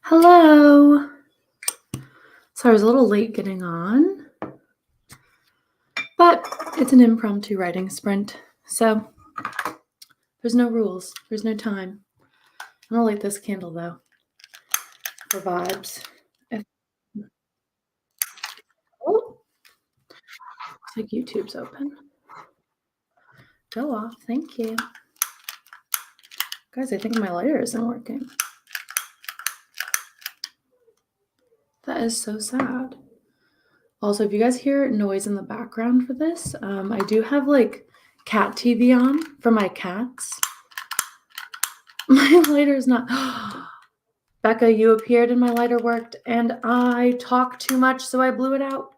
Hello. Sorry, I was a little late getting on, but it's an impromptu writing sprint, so there's no rules. There's no time. I'm gonna light this candle though for vibes. Oh, looks like YouTube's open. Go off. Thank you. Guys, I think my lighter isn't working. That is so sad. Also, if you guys hear noise in the background for this, I do have like cat TV on for my cats. My lighter is not. Becca, you appeared and my lighter worked, and I talked too much, so I blew it out.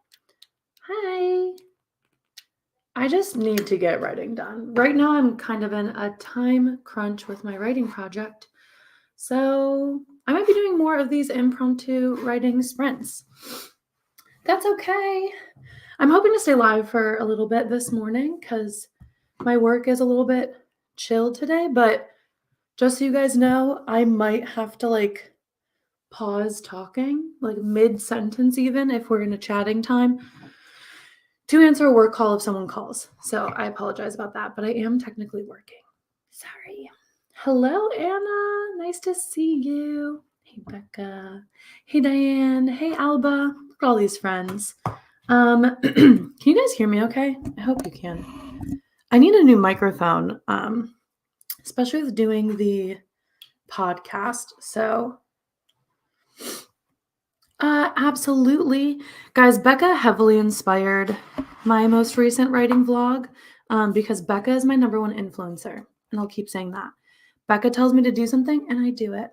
Hi. I just need to get writing done. Right now, I'm kind of in a time crunch with my writing project, so I might be doing more of these impromptu writing sprints. That's okay. I'm hoping to stay live for a little bit this morning because my work is a little bit chill today, but just so you guys know, I might have to pause talking, mid-sentence even, if we're in a chatting time, to answer a work call if someone calls. So I apologize about that, but I am technically working. Sorry. Hello, Anna. Nice to see you. Hey, Becca. Hey, Diane. Hey, Alba. Look at all these friends. Can you guys hear me okay? I hope you can. I need a new microphone, especially with doing the podcast. So absolutely. Guys, Becca heavily inspired my most recent writing vlog because Becca is my number one influencer. And I'll keep saying that. Becca tells me to do something and I do it.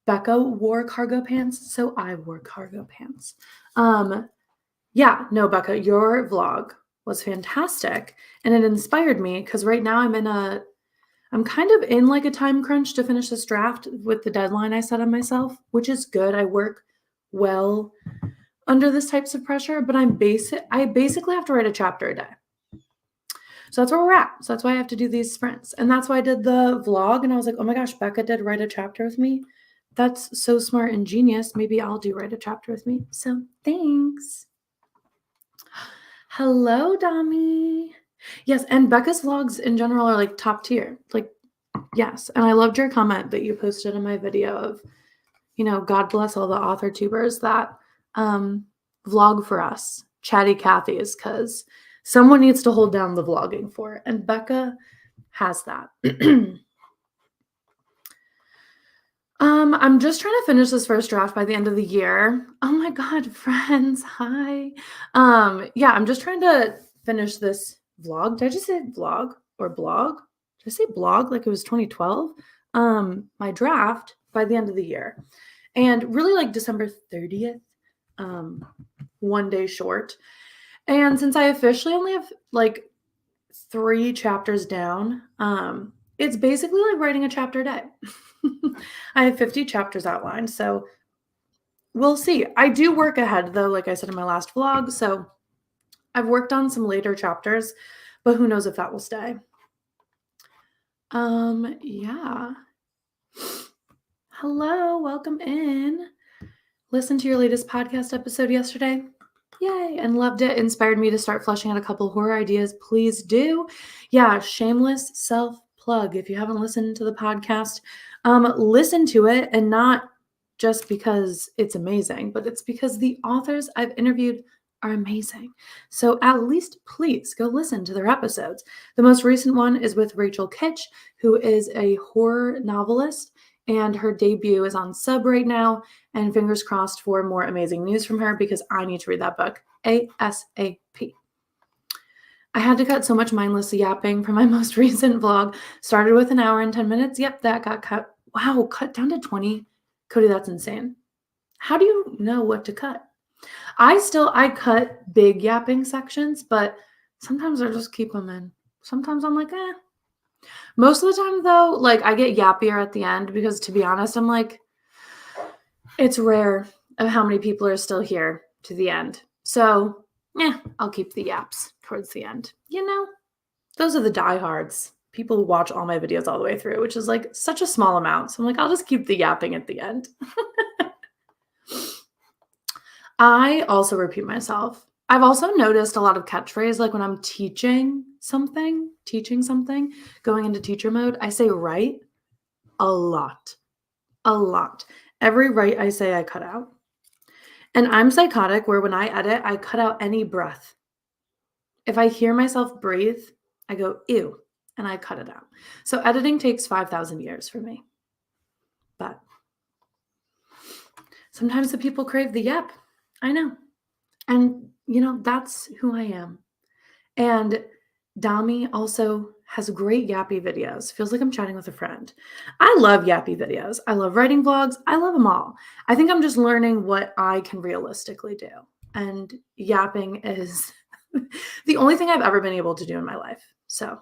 Becca wore cargo pants, so I wore cargo pants. Yeah, no, Becca, your vlog was fantastic. And it inspired me because right now I'm kind of in like a time crunch to finish this draft with the deadline I set on myself, which is good. I work well under this types of pressure, but I basically have to write a chapter a day. So that's where we're at. So that's why I have to do these sprints. And that's why I did the vlog. And I was like, oh my gosh, Becca did write a chapter with me. That's so smart and genius. Maybe I'll do write a chapter with me. So thanks. Hello, Dami. Yes, and Becca's vlogs in general are like top tier. Yes. And I loved your comment that you posted in my video of, God bless all the author tubers that vlog for us, chatty Cathy's, because someone needs to hold down the vlogging for it. And Becca has that. I'm just trying to finish this first draft by the end of the year. Oh my God, friends. Hi. Yeah, I'm just trying to finish this vlog. Did I just say vlog or blog? Did I say blog like it was 2012? My draft by the end of the year. And really like December 30th, one day short. And since I officially only have like 3 chapters down, it's basically like writing a chapter a day. I have 50 chapters outlined, so we'll see. I do work ahead though, like I said in my last vlog, so I've worked on some later chapters, but who knows if that will stay. Yeah. Hello, welcome in. Listened to your latest podcast episode yesterday. Yay, and loved it. Inspired me to start fleshing out a couple horror ideas. Please do. Yeah, shameless self-plug. If you haven't listened to the podcast, listen to it, and not just because it's amazing, but it's because the authors I've interviewed are amazing. So at least please go listen to their episodes. The most recent one is with Rachel Kitch, who is a horror novelist, and her debut is on Sub right now, and fingers crossed for more amazing news from her because I need to read that book ASAP. I had to cut so much mindless yapping from my most recent vlog. Started with an hour and 10 minutes. Yep, that got cut. Wow, cut down to 20. Cody, that's insane. How do you know what to cut? I cut big yapping sections, but sometimes I just keep them in. Sometimes I'm like, eh. Most of the time, though, I get yappier at the end because, to be honest, I'm like, it's rare of how many people are still here to the end. So, I'll keep the yaps towards the end. Those are the diehards. people who watch all my videos all the way through, which is like such a small amount. So I'm like, I'll just keep the yapping at the end. I also repeat myself. I've also noticed a lot of catchphrase, like when I'm teaching something, going into teacher mode, I say right a lot. Every right I say, I cut out. And I'm psychotic where when I edit, I cut out any breath. If I hear myself breathe, I go, ew, and I cut it out. So editing takes 5,000 years for me. But sometimes the people crave the yep. I know. And, that's who I am. And Dami also has great yappy videos. Feels like I'm chatting with a friend. I love yappy videos. I love writing vlogs. I love them all. I think I'm just learning what I can realistically do. And yapping is the only thing I've ever been able to do in my life. So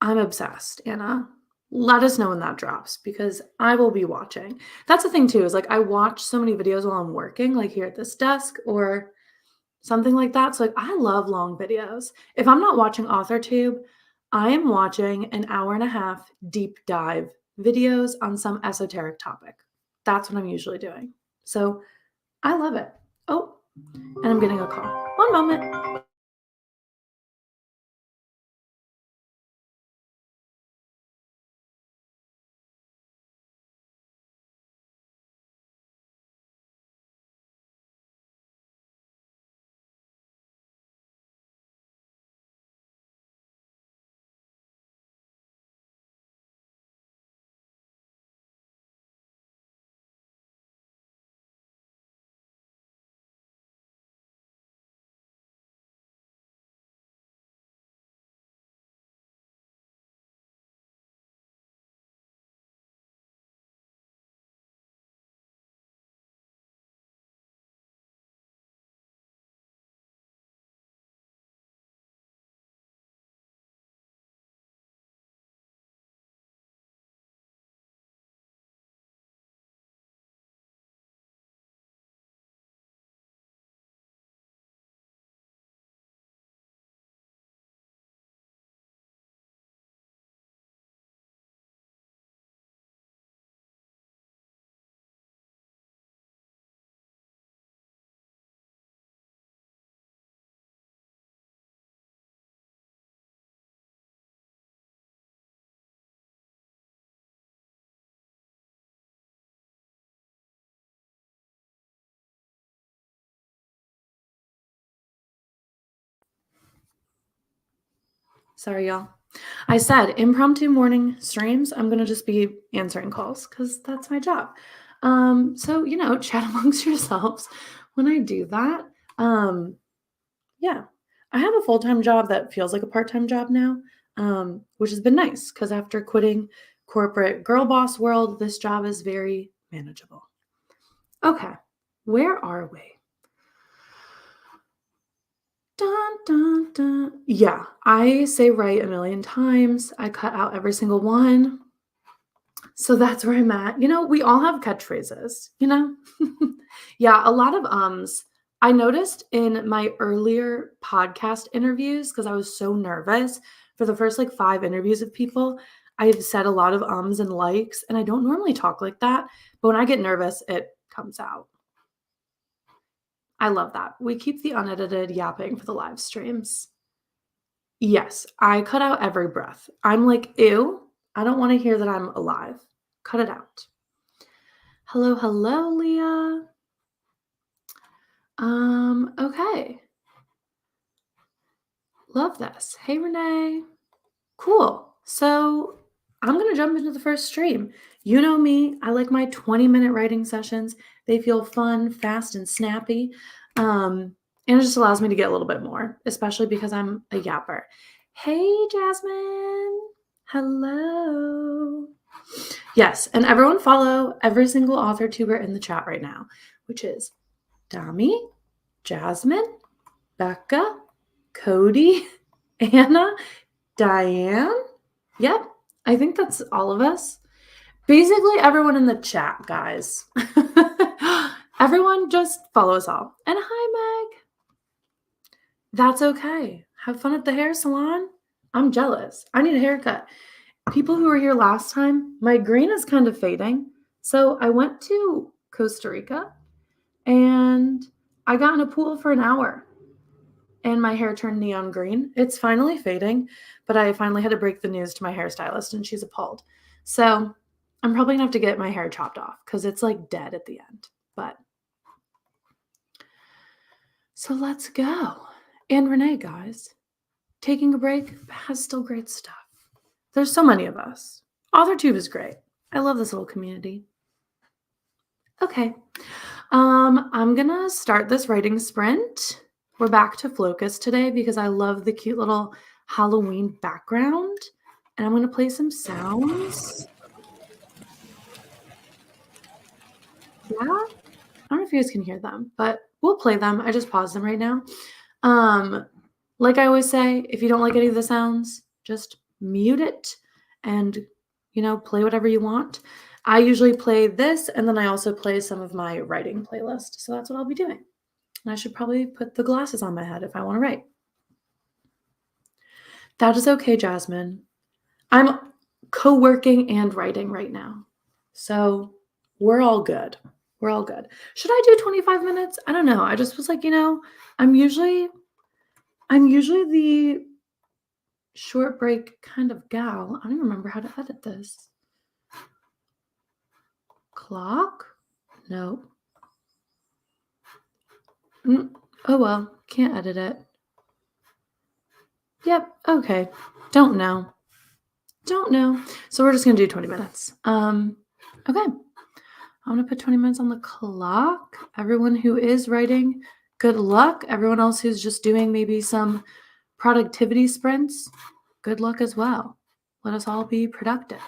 I'm obsessed, Anna. Let us know when that drops because I will be watching. That's the thing too, is like I watch so many videos while I'm working, like here at this desk or something like that. So like I love long videos. If I'm not watching AuthorTube, I am watching an hour and a half deep dive videos on some esoteric topic. That's what I'm usually doing. So I love it. Oh, and I'm getting a call. One moment. Sorry, y'all. I said impromptu morning streams. I'm going to just be answering calls because that's my job. So, chat amongst yourselves when I do that. Yeah, I have a full-time job that feels like a part-time job now, which has been nice because after quitting corporate girl boss world, this job is very manageable. Okay, where are we? Dun, dun, dun. Yeah, I say right a million times. I cut out every single one. So that's where I'm at. We all have catchphrases, Yeah, a lot of ums. I noticed in my earlier podcast interviews, because I was so nervous for the first like 5 interviews of people, I've said a lot of ums and likes, and I don't normally talk like that. But when I get nervous, it comes out. I love that. We keep the unedited yapping for the live streams. Yes, I cut out every breath. I'm like, ew, I don't want to hear that I'm alive. Cut it out. Hello, hello, Leah. Okay. Love this. Hey, Renee. Cool. So I'm going to jump into the first stream. You know me. I like my 20-minute writing sessions. They feel fun, fast, and snappy. And it just allows me to get a little bit more, especially because I'm a yapper. Hey, Jasmine. Hello. Yes, and everyone follow every single author tuber in the chat right now, which is Dami, Jasmine, Becca, Cody, Anna, Diane. Yep, I think that's all of us. Basically, everyone in the chat, guys. Everyone just follow us all. And hi, Meg. That's okay. Have fun at the hair salon. I'm jealous. I need a haircut. People who were here last time, my green is kind of fading. So I went to Costa Rica and I got in a pool for an hour and my hair turned neon green. It's finally fading, but I finally had to break the news to my hairstylist and she's appalled. So I'm probably gonna have to get my hair chopped off because it's like dead at the end. But so let's go. And Renee, guys, taking a break has still great stuff. There's so many of us. AuthorTube is great. I love this little community. Okay. I'm gonna start this writing sprint. We're back to Flocus today because I love the cute little Halloween background. And I'm gonna play some sounds. Yeah. I don't know if you guys can hear them, but we'll play them. I just paused them right now. Like I always say, if you don't like any of the sounds, just mute it and, play whatever you want. I usually play this, and then I also play some of my writing playlist. So that's what I'll be doing. And I should probably put the glasses on my head if I want to write. That is okay, Jasmine. I'm co-working and writing right now. So we're all good. We're all good. Should I do 25 minutes? I don't know. I just was like, I'm usually the short break kind of gal. I don't even remember how to edit this. Clock? No. Oh well, can't edit it. Yep, okay. Don't know. So we're just gonna do 20 minutes. Okay. I'm gonna put 20 minutes on the clock. Everyone who is writing, good luck. Everyone else who's just doing maybe some productivity sprints, good luck as well. Let us all be productive.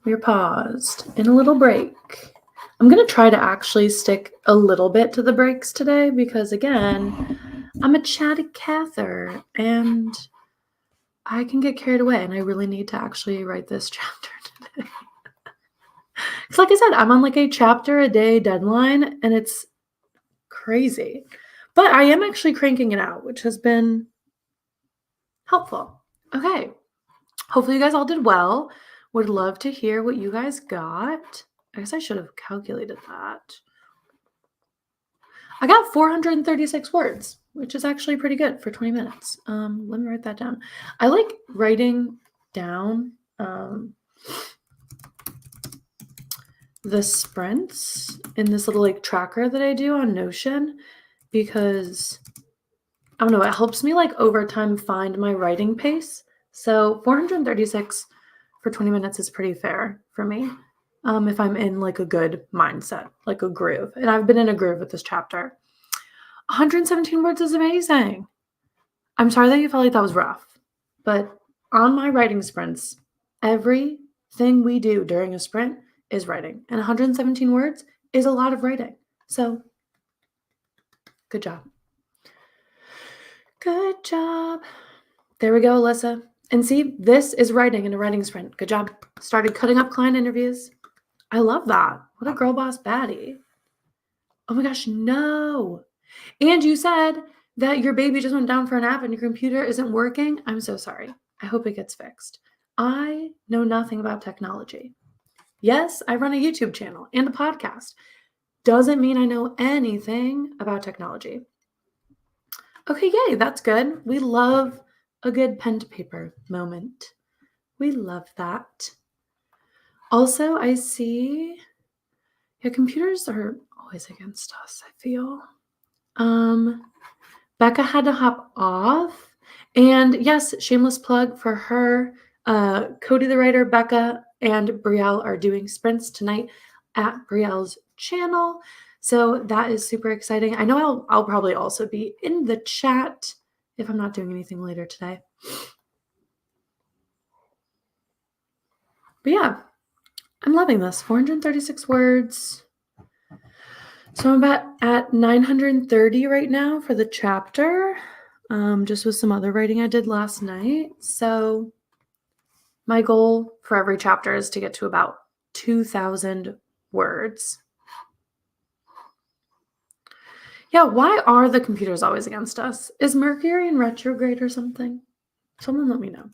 We're paused in a little break. I'm going to try to actually stick a little bit to the breaks today because, again, I'm a chatty Cather and I can get carried away and I really need to actually write this chapter today. Because like I said, I'm on like a chapter a day deadline and it's crazy. But I am actually cranking it out, which has been helpful. Okay. Hopefully you guys all did well. Would love to hear what you guys got. I guess I should have calculated that. I got 436 words, which is actually pretty good for 20 minutes. Let me write that down. I like writing down the sprints in this little like tracker that I do on Notion because I don't know, it helps me like over time find my writing pace. So 436 for 20 minutes is pretty fair for me. If I'm in like a good mindset, like a groove. And I've been in a groove with this chapter. 117 words is amazing. I'm sorry that you felt like that was rough, but on my writing sprints, everything we do during a sprint is writing. And 117 words is a lot of writing. So good job. Good job. There we go, Alyssa. And see, this is writing in a writing sprint. Good job. Started cutting up client interviews. I love that. What a girl boss baddie. Oh my gosh, no. And you said that your baby just went down for a nap and your computer isn't working. I'm so sorry. I hope it gets fixed. I know nothing about technology. Yes, I run a YouTube channel and a podcast. Doesn't mean I know anything about technology. Okay, yay, that's good. We love a good pen to paper moment. We love that. Also, I see, yeah, computers are always against us, I feel. Becca had to hop off. And yes, shameless plug for her. Cody the writer, Becca, and Brielle are doing sprints tonight at Brielle's channel. So that is super exciting. I know I'll probably also be in the chat if I'm not doing anything later today. But yeah, I'm loving this. 436 words. So I'm about at 930 right now for the chapter, just with some other writing I did last night. So my goal for every chapter is to get to about 2,000 words. Yeah, why are the computers always against us? Is Mercury in retrograde or something? Someone let me know.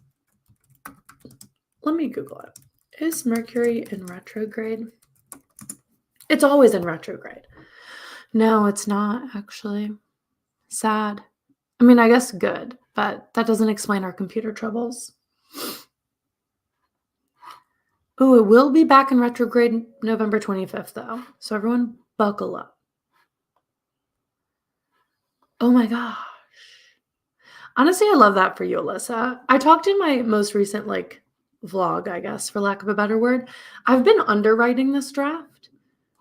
Let me Google it. Is Mercury in retrograde? It's always in retrograde. No, it's not actually. Sad. I mean, I guess good, but that doesn't explain our computer troubles. Ooh, it will be back in retrograde November 25th, though. So everyone buckle up. Oh my gosh. Honestly, I love that for you, Alyssa. I talked in my most recent, vlog, I guess, for lack of a better word. I've been underwriting this draft.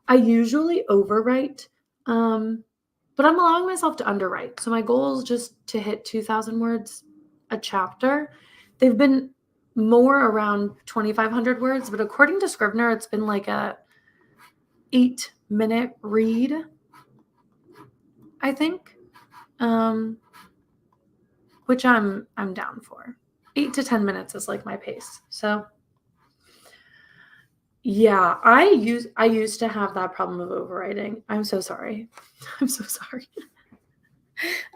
I usually overwrite, but I'm allowing myself to underwrite. So my goal is just to hit 2,000 words a chapter. They've been more around 2,500 words, but according to Scrivener, it's been like a 8-minute read, I think, which I'm down for. 8 to 10 minutes is like my pace. So yeah, I used to have that problem of overwriting. I'm so sorry. I'm so sorry.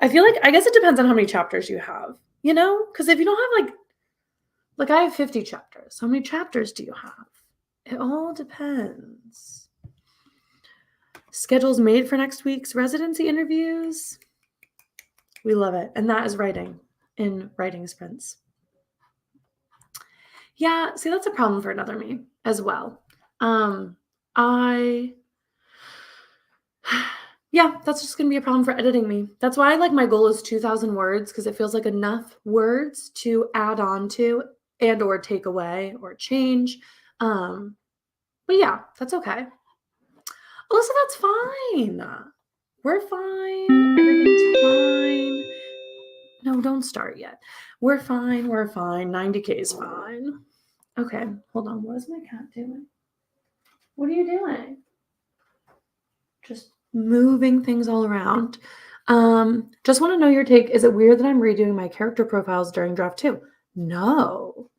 I feel like, I guess it depends on how many chapters you have, because if you don't have like I have 50 chapters. How many chapters do you have? It all depends. Schedules made for next week's residency interviews. We love it. And that is writing in writing sprints. Yeah, see, that's a problem for another me as well. Yeah, that's just going to be a problem for editing me. That's why my goal is 2,000 words because it feels like enough words to add on to and or take away or change. But yeah, that's okay. Alyssa, that's fine. We're fine. Everything's fine. No, don't start yet. We're fine. We're fine. 90K is fine. Okay, hold on. What is my cat doing? What are you doing? Just moving things all around. Just want to know your take. Is it weird that I'm redoing my character profiles during draft 2? No.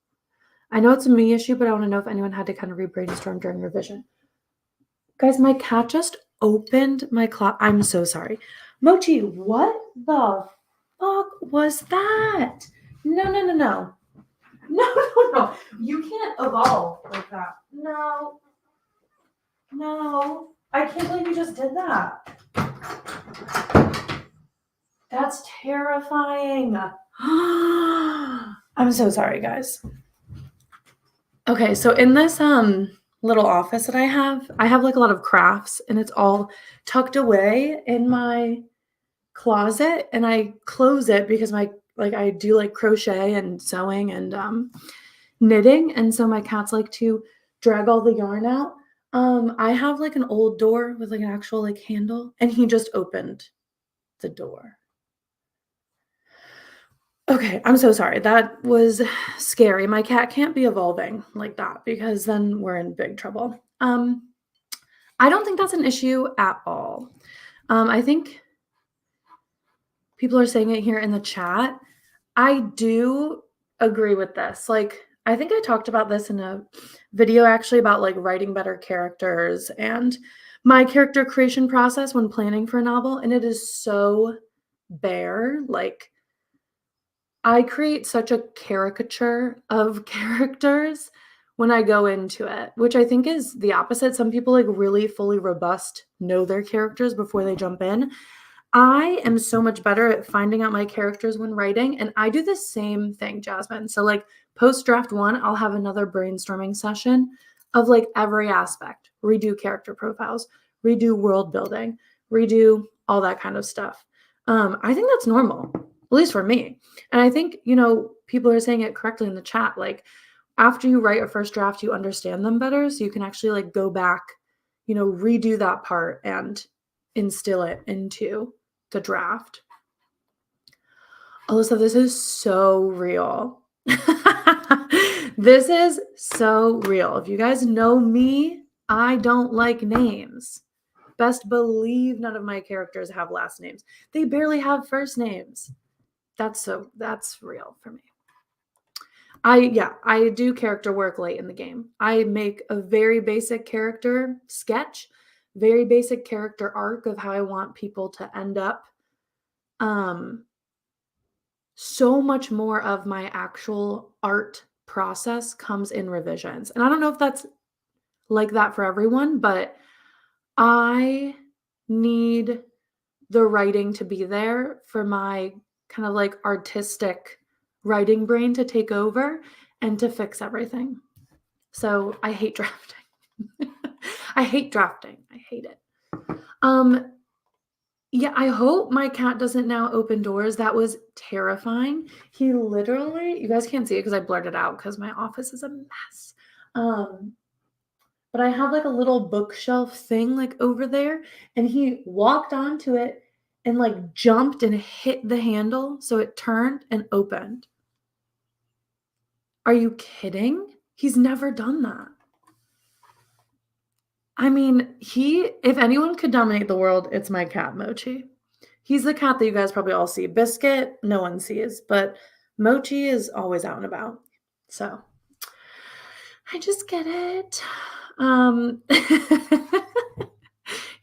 I know it's a me issue, but I want to know if anyone had to kind of re-brainstorm during revision. Guys, my cat just opened my closet. I'm so sorry. Mochi, what the fuck was that? No, no, no, no. No, no, no. You can't evolve like that. No. No. I can't believe you just did that. That's terrifying. I'm so sorry, guys. Okay, so in this little office that I have like a lot of crafts and it's all tucked away in my closet, and I close it because I do like crochet and sewing and knitting, and so my cats like to drag all the yarn out. I have like an old door with like an actual like handle, and he just opened the door. Okay, I'm so sorry. That was scary. My cat can't be evolving like that because then we're in big trouble. I don't think that's an issue at all. I think people are saying it here in the chat. I do agree with this. Like, I think I talked about this in a video actually about like writing better characters and my character creation process when planning for a novel, and it is so bare. Like, I create such a caricature of characters when I go into it, which I think is the opposite. Some people like really fully robust know their characters before they jump in. I am so much better at finding out my characters when writing, and I do the same thing, Jasmine. So like post draft 1, I'll have another brainstorming session of like every aspect, redo character profiles, redo world building, redo all that kind of stuff. I think that's normal, at least for me. And I think, people are saying it correctly in the chat. Like after you write a first draft, you understand them better. So you can actually like go back, redo that part and instill it into the draft. Alyssa, this is so real. This is so real. If you guys know me, I don't like names. Best believe none of my characters have last names. They barely have first names. That's real for me. I do character work late in the game. I make a very basic character sketch, very basic character arc of how I want people to end up. So much more of my actual art process comes in revisions. And I don't know if that's like that for everyone, but I need the writing to be there for my kind of like artistic writing brain to take over and to fix everything. So I hate drafting. I hate drafting. I hate it. Yeah, I hope my cat doesn't now open doors. That was terrifying. He literally, you guys can't see it because I blurred it out because my office is a mess. But I have like a little bookshelf thing like over there, and he walked onto it and like jumped and hit the handle, so it turned and opened. Are you kidding? He's never done that. I mean, if anyone could dominate the world, it's my cat, Mochi. He's the cat that you guys probably all see. Biscuit, no one sees, but Mochi is always out and about. So I just get it.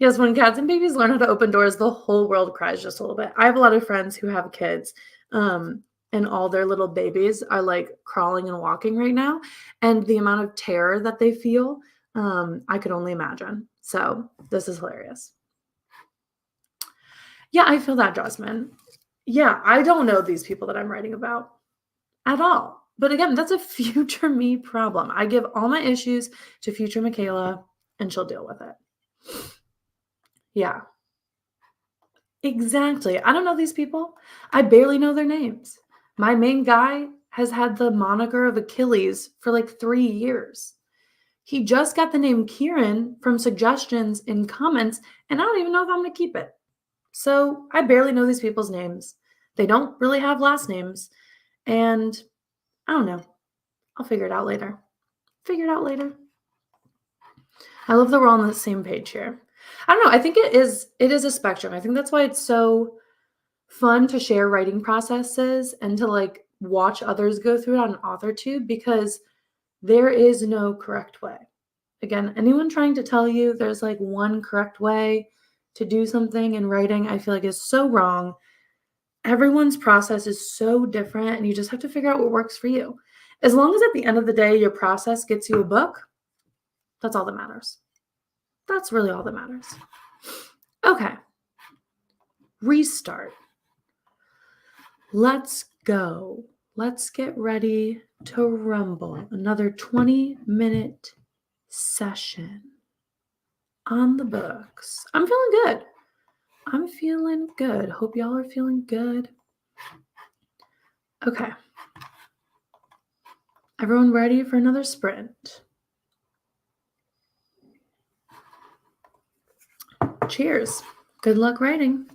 Yes, when cats and babies learn how to open doors, the whole world cries just a little bit. I have a lot of friends who have kids, and all their little babies are like crawling and walking right now. And the amount of terror that they feel, I could only imagine. So this is hilarious. Yeah, I feel that, Jasmine. Yeah, I don't know these people that I'm writing about at all. But again, that's a future me problem. I give all my issues to future Michaela, and she'll deal with it. Yeah. Exactly. I don't know these people. I barely know their names. My main guy has had the moniker of Achilles for like 3 years. He just got the name Kieran from suggestions in comments, and I don't even know if I'm going to keep it. So I barely know these people's names. They don't really have last names. And I don't know. I'll figure it out later. Figure it out later. I love that we're all on the same page here. I don't know. I think it is a spectrum. I think that's why it's so fun to share writing processes and to like watch others go through it on AuthorTube, because there is no correct way. Again, anyone trying to tell you there's like one correct way to do something in writing, I feel like is so wrong. Everyone's process is so different, and you just have to figure out what works for you. As long as at the end of the day, your process gets you a book, that's all that matters. That's really all that matters. Okay. Restart. Let's go. Let's get ready to rumble. Another 20-minute session on the books. I'm feeling good. I'm feeling good. Hope y'all are feeling good. Okay. Everyone ready for another sprint? Cheers. Good luck writing.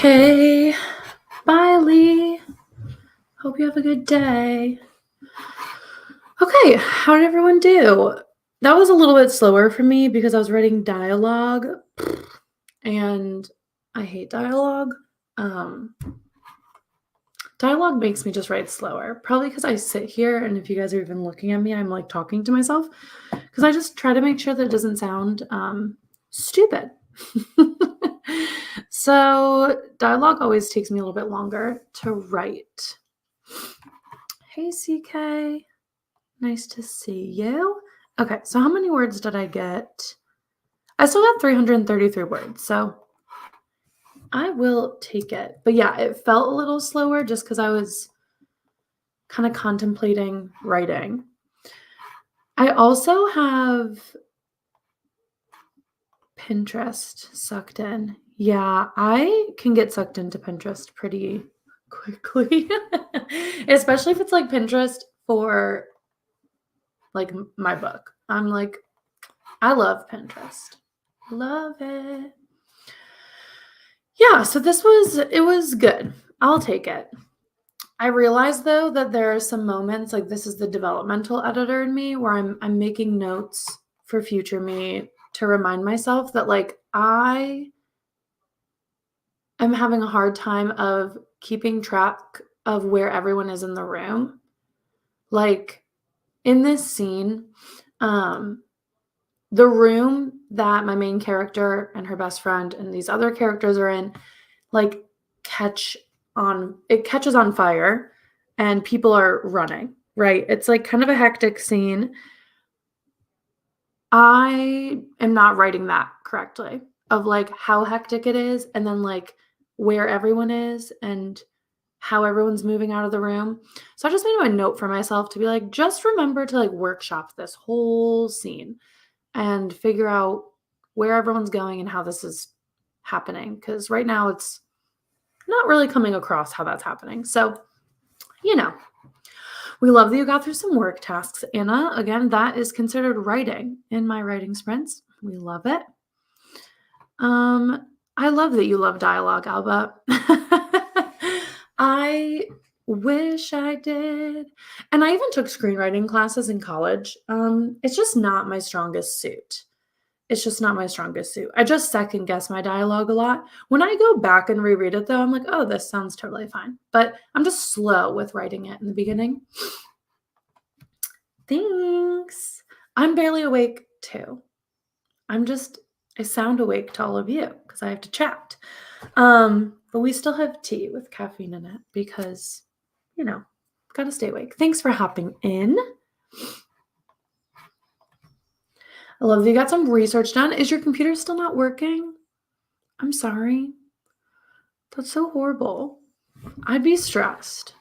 Okay. Bye, Lee. Hope you have a good day. Okay, how did everyone do? That was a little bit slower for me because I was writing dialogue, and I hate dialogue. Dialogue makes me just write slower, probably because I sit here, and if you guys are even looking at me, I'm like talking to myself because I just try to make sure that it doesn't sound stupid. So dialogue always takes me a little bit longer to write. Hey, CK. Nice to see you. Okay, so how many words did I get? I still got 333 words, so I will take it. But yeah, it felt a little slower just because I was kind of contemplating writing. I also have Pinterest sucked in. Yeah, I can get sucked into Pinterest pretty quickly, especially if it's like Pinterest for like my book. I'm like, I love Pinterest. Love it. Yeah, so it was good. I'll take it. I realize though that there are some moments, like this is the developmental editor in me, where I'm making notes for future me to remind myself that like I am having a hard time of keeping track of where everyone is in the room. Like in this scene, the room that my main character and her best friend and these other characters are in, like catches on fire and people are running, right? It's like kind of a hectic scene. I am not writing that correctly of like how hectic it is and then like where everyone is and how everyone's moving out of the room. So I just made a note for myself to be like, just remember to like workshop this whole scene and figure out where everyone's going and how this is happening. Because right now it's not really coming across how that's happening. So, we love that you got through some work tasks, Anna. Again, that is considered writing in my writing sprints. We love it. I love that you love dialogue, Alba. I wish I did. And I even took screenwriting classes in college. It's just not my strongest suit. It's just not my strongest suit. I just second guess my dialogue a lot. When I go back and reread it, though, I'm like, oh, this sounds totally fine. But I'm just slow with writing it in the beginning. Thanks. I'm barely awake, too. I sound awake to all of you because I have to chat. But we still have tea with caffeine in it because, gotta stay awake. Thanks for hopping in. I love that you got some research done. Is your computer still not working? I'm sorry. That's so horrible. I'd be stressed.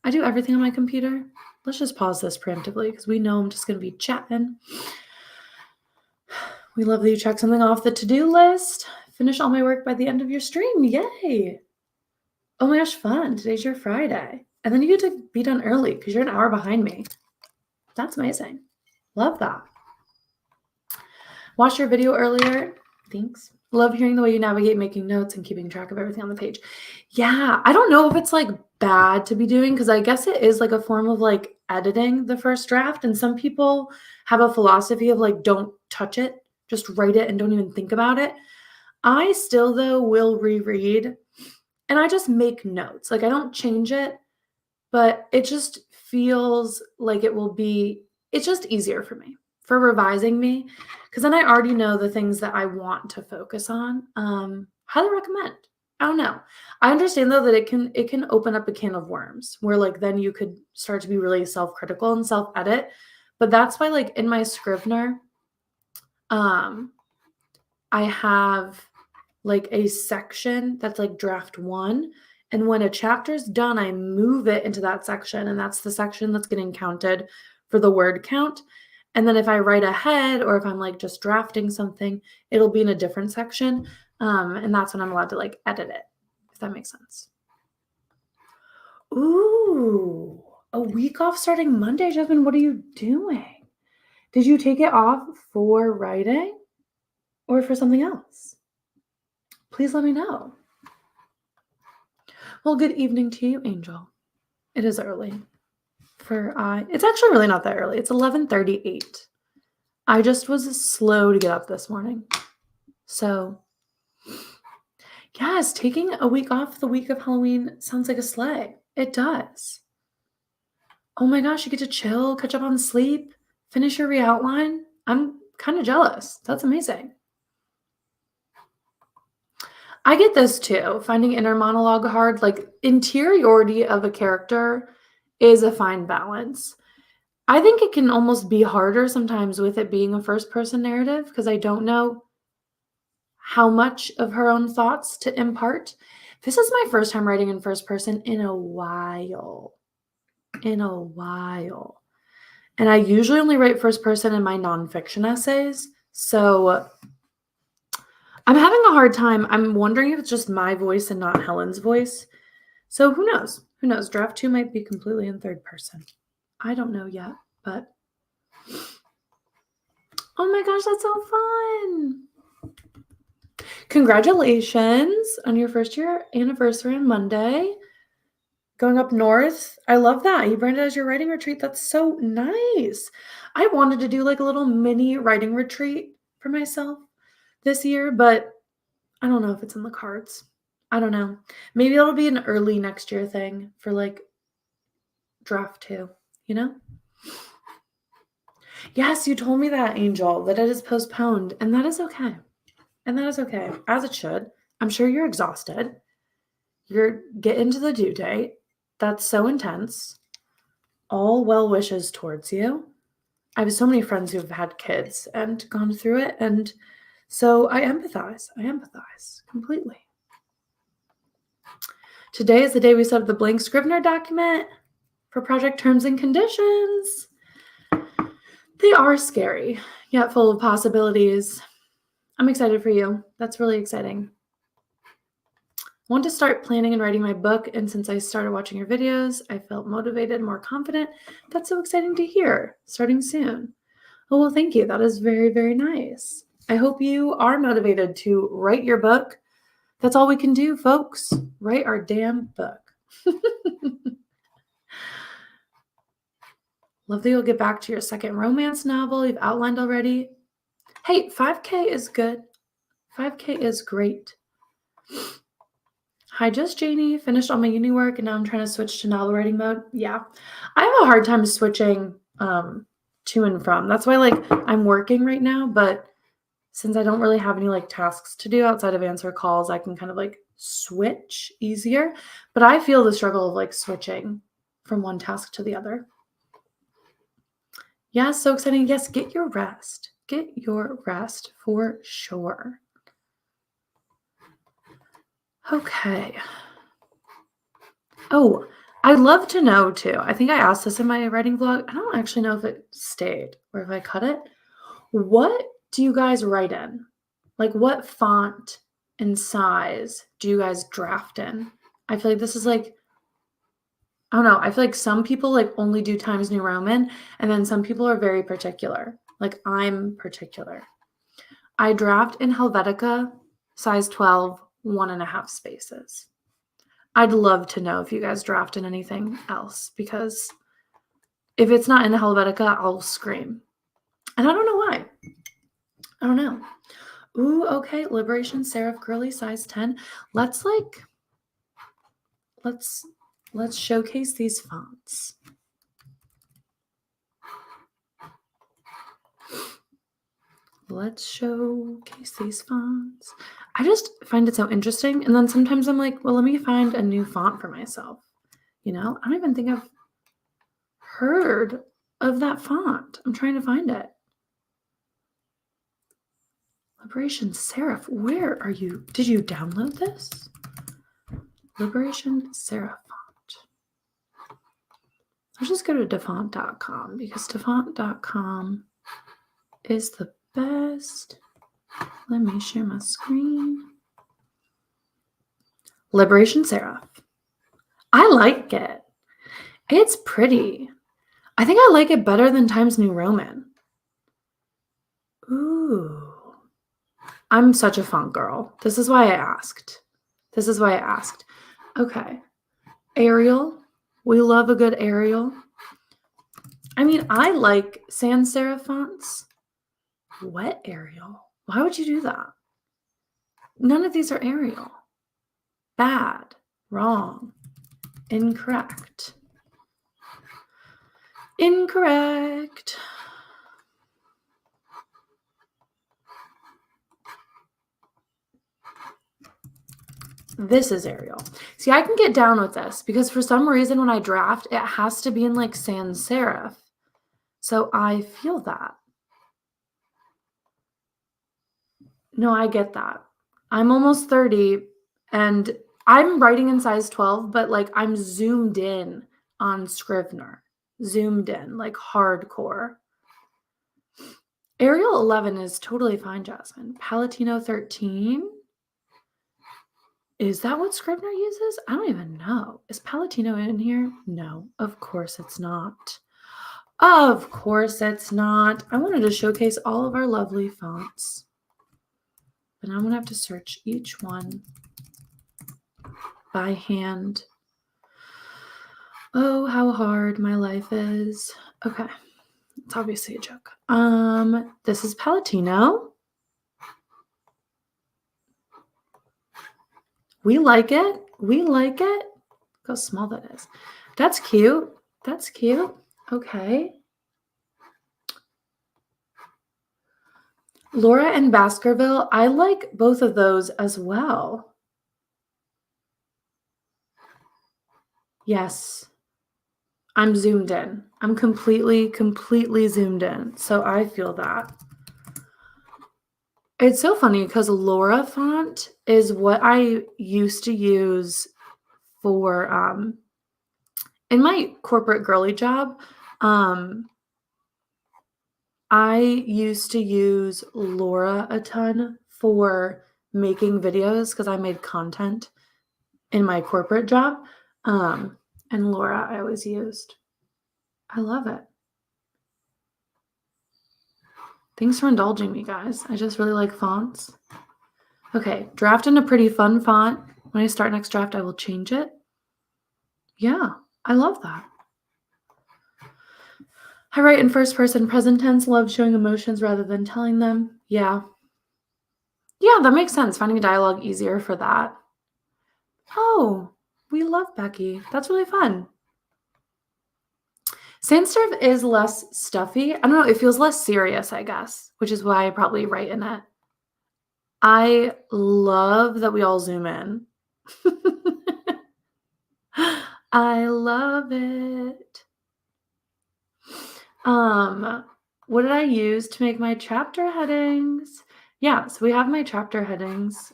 I do everything on my computer. Let's just pause this preemptively because we know I'm just going to be chatting. We love that you check something off the to-do list. Finish all my work by the end of your stream. Yay. Oh my gosh, fun. Today's your Friday. And then you get to be done early because you're an hour behind me. That's amazing. Love that. Watched your video earlier. Thanks. Love hearing the way you navigate making notes and keeping track of everything on the page. Yeah, I don't know if it's like bad to be doing because I guess it is like a form of like editing the first draft. And some people have a philosophy of like, don't touch it, just write it and don't even think about it. I still, though, will reread and I just make notes. Like I don't change it, but it just feels like it's just easier for me for revising me because then I already know the things that I want to focus on. Highly recommend. I don't know. I understand though that it can open up a can of worms where like then you could start to be really self-critical and self-edit. But that's why like in my Scrivener, I have like a section that's like draft 1. And when a chapter's done, I move it into that section. And that's the section that's getting counted for the word count. And then if I write ahead or if I'm like just drafting something, it'll be in a different section. And that's when I'm allowed to like edit it, if that makes sense. Ooh, a week off starting Monday, Jasmine. What are you doing? Did you take it off for writing or for something else? Please let me know. Well, good evening to you, Angel. It is early. It's actually really not that early. It's 11:38. I just was slow to get up this morning. So, yes, taking a week off the week of Halloween sounds like a slay. It does. Oh my gosh, you get to chill, catch up on sleep, finish your re-outline. I'm kind of jealous. That's amazing. I get this too. Finding inner monologue hard, like interiority of a character is a fine balance. I think it can almost be harder sometimes with it being a first person narrative because I don't know how much of her own thoughts to impart. This is my first time writing in first person in a while. In a while. And I usually only write first person in my nonfiction essays. So I'm having a hard time. I'm wondering if it's just my voice and not Helen's voice. So who knows? Who knows? Draft 2 might be completely in third person. I don't know yet, but oh my gosh, that's so fun. Congratulations on your first year anniversary on Monday. Going up north. I love that. You branded it as your writing retreat. That's so nice. I wanted to do like a little mini writing retreat for myself this year, but I don't know if it's in the cards. I don't know. Maybe it'll be an early next year thing for like draft 2, you know? Yes, you told me that, Angel, that it is postponed, and that is okay. And that is okay, as it should. I'm sure you're exhausted. You're getting to the due date. That's so intense. All well wishes towards you. I have so many friends who've had kids and gone through it, and so I empathize. I empathize completely. Today is the day we set up the blank Scrivener document for project terms and conditions. They are scary, yet full of possibilities. I'm excited for you. That's really exciting. I want to start planning and writing my book, and since I started watching your videos, I felt motivated, more confident. That's so exciting to hear. Starting soon. Oh, well, thank you. That is very, very nice. I hope you are motivated to write your book. That's all we can do, folks. Write our damn book. Love that you'll get back to your second romance novel you've outlined already. Hey, 5K is good. 5K is great. Hi, just Janie. Finished all my uni work and now I'm trying to switch to novel writing mode. Yeah, I have a hard time switching to and from. That's why like I'm working right now, but since I don't really have any like tasks to do outside of answer calls, I can kind of like switch easier. But I feel the struggle of like switching from one task to the other. Yeah, so exciting. Yes, get your rest. Get your rest for sure. Okay. Oh, I'd love to know too. I think I asked this in my writing vlog. I don't actually know if it stayed or if I cut it. What do you guys write in? Like what font and size do you guys draft in? I feel like this is like, I don't know. I feel like some people like only do Times New Roman, and then some people are very particular. Like I'm particular. I draft in Helvetica, size 12, 1.5 spaces. I'd love to know if you guys draft in anything else, because if it's not in Helvetica, I'll scream. And I don't know why. I don't know. Ooh, okay. Liberation Serif Girly size 10. Let's showcase these fonts. Let's showcase these fonts. I just find it so interesting. And then sometimes I'm like, well, let me find a new font for myself. You know, I don't even think I've heard of that font. I'm trying to find it. Liberation Serif, where are you? Did you download this? Liberation Serif font. Let's just go to dafont.com because dafont.com is the best. Let me share my screen. Liberation Serif. I like it. It's pretty. I think I like it better than Times New Roman. Ooh. I'm such a font girl. This is why I asked. Okay. Arial. We love a good Arial. I mean, I like sans serif fonts. What Arial? Why would you do that? None of these are Arial. Bad. Wrong. Incorrect. Incorrect. This is Arial. See, I can get down with this because for some reason when I draft, it has to be in like sans serif. So I feel that. No, I get that. I'm almost 30 and I'm writing in size 12, but like I'm zoomed in on Scrivener. Zoomed in, like hardcore. Arial 11 is totally fine, Jasmine. Palatino 13? Is that what Scrivener uses? I don't even know. Is Palatino in here? No, of course it's not. Of course it's not. I wanted to showcase all of our lovely fonts. But I'm going to have to search each one by hand. Oh, how hard my life is. Okay. It's obviously a joke. This is Palatino. We like it. We like it. Look how small that is. That's cute. That's cute. Okay. Laura and Baskerville, I like both of those as well. Yes. I'm zoomed in. I'm completely zoomed in. So I feel that. It's so funny because Laura font is what I used to use for in my corporate girly job. I used to use Laura a ton for making videos because I made content in my corporate job. And Laura I always used. I love it. Thanks for indulging me, guys. I just really like fonts. Okay, draft in a pretty fun font. When I start next draft, I will change it. Yeah, I love that. I write in first person present tense, love showing emotions rather than telling them. Yeah. Yeah, that makes sense. Finding a dialogue easier for that. Oh, we love Becky. That's really fun. Sans serif is less stuffy. I don't know. It feels less serious, I guess, which is why I probably write in it. I love that we all zoom in. I love it. What did I use to make my chapter headings? Yeah, so we have my chapter headings,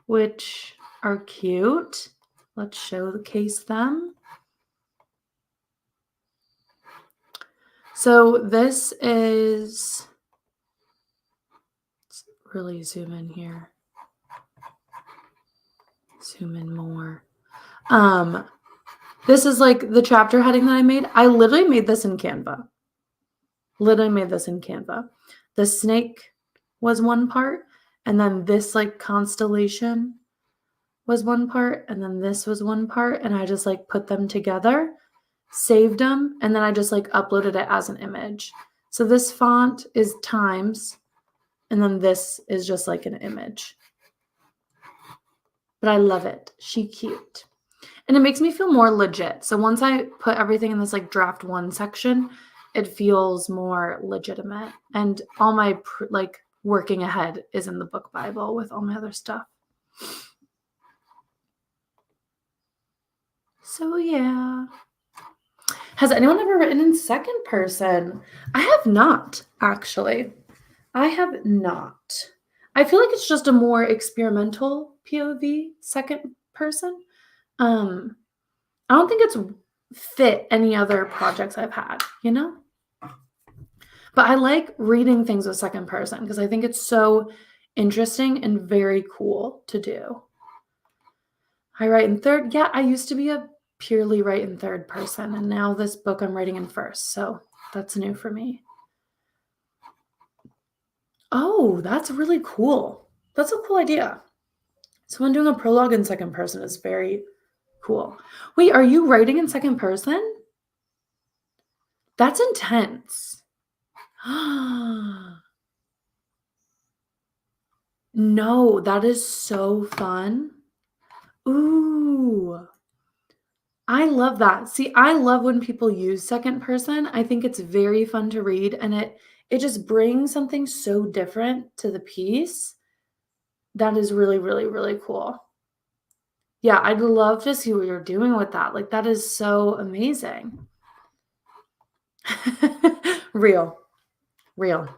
which are cute. Let's showcase them. So this is, let's really zoom in here. Zoom in more. This is like the chapter heading that I made. I literally made this in Canva. The snake was one part, and then this like constellation was one part, and then this was one part, and I just like put them together, saved them, and then I just like uploaded it as an image. So this font is Times, and then this is just like an image. But I love it. She cute. And it makes me feel more legit. So once I put everything in this like draft 1 section, it feels more legitimate. And all my like working ahead is in the book Bible with all my other stuff. So yeah. Has anyone ever written in second person? I have not, actually. I have not. I feel like it's just a more experimental POV, second person. I don't think it's fit any other projects I've had, you know? But I like reading things with second person because I think it's so interesting and very cool to do. I write in third. Yeah, I used to be a purely write in third person, and now this book I'm writing in first. So that's new for me. Oh, that's really cool. That's a cool idea. Someone doing a prologue in second person is very cool. Wait, are you writing in second person? That's intense. No, that is so fun. Ooh, I love that. See, I love when people use second person. I think it's very fun to read, and it just brings something so different to the piece. That is really, really, really cool. Yeah, I'd love to see what you're doing with that. Like, that is so amazing. Real. Real.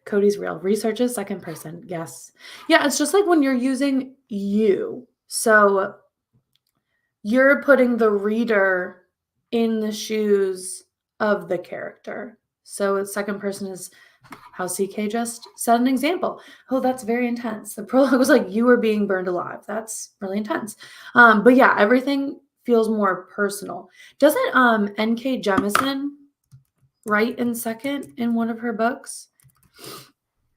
Cody's real. Research is second person. Yes. Yeah, it's just like when you're using you. So you're putting the reader in the shoes of the character. So second person is how CK just said an example. Oh, that's very intense. The prologue was like, you were being burned alive. That's really intense. But yeah, everything feels more personal. Doesn't N.K. Jemisin write in second in one of her books?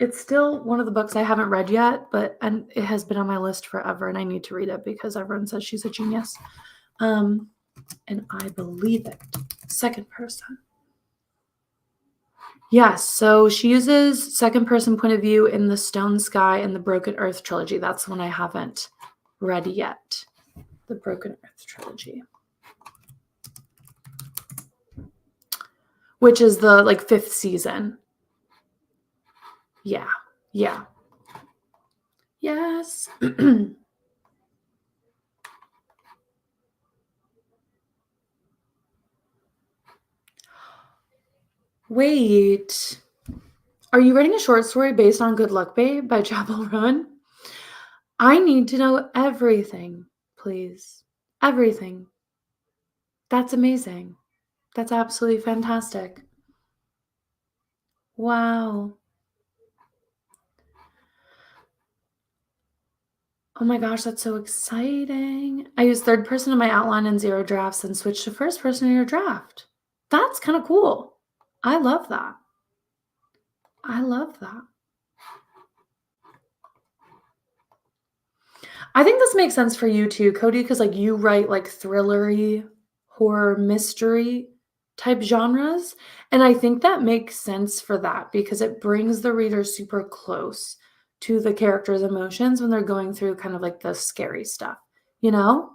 It's still one of the books I haven't read yet, and it has been on my list forever, and I need to read it because everyone says she's a genius. And I believe it. Second person. Yes, so she uses second person point of view in the Stone Sky and the Broken Earth trilogy. That's one I haven't read yet. The Broken Earth trilogy. Which is the like 5th season. Yeah. Yeah. Yes. Wait. Are you writing a short story based on Good Luck Babe by Chapel Roan? I need to know everything, please. Everything. That's amazing. That's absolutely fantastic. Wow. Oh my gosh, that's so exciting. I use third person in my outline and 0 drafts and switch to first person in your draft. That's kind of cool. I love that. I love that. I think this makes sense for you too, Cody, because like you write like thrillery, horror, mystery type genres. And I think that makes sense for that because it brings the reader super close to the character's emotions when they're going through kind of like the scary stuff, you know?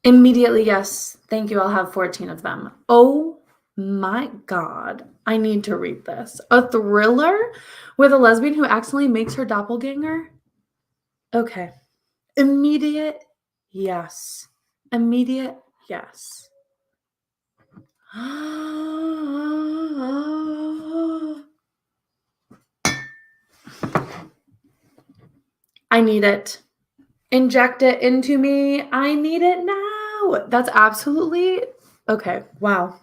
Immediately, yes. Thank you. I'll have 14 of them. Oh my God. I need to read this. A thriller with a lesbian who accidentally makes her doppelganger? Okay. Immediate, yes. Immediate, yes. I need it. Inject it into me. I need it now. That's absolutely okay. Wow.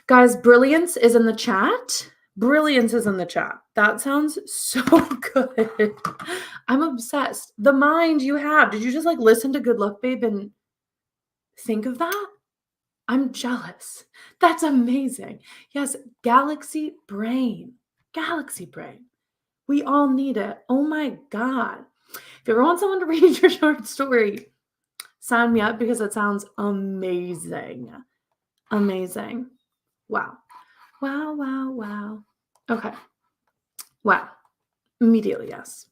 Guys, brilliance is in the chat. Brilliance is in the chat. That sounds so good. I'm obsessed. The mind you have. Did you just like listen to Good Luck Babe and think of that? I'm jealous. That's amazing. Yes, galaxy brain. Galaxy brain. We all need it. Oh my God. If you ever want someone to read your short story, sign me up because it sounds amazing. Amazing. Wow. Wow, wow, wow. Okay. Wow. Immediately, yes.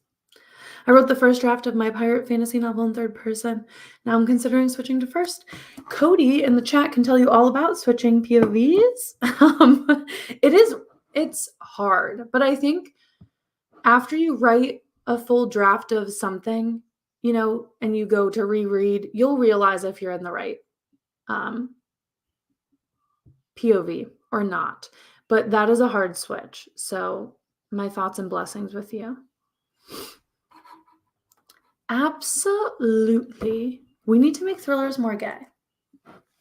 I wrote the first draft of my pirate fantasy novel in third person. Now I'm considering switching to first. Cody in the chat can tell you all about switching POVs. It's hard, but I think after you write a full draft of something, you know, and you go to reread, you'll realize if you're in the right POV or not. But that is a hard switch. So my thoughts and blessings with you. Absolutely. We need to make thrillers more gay.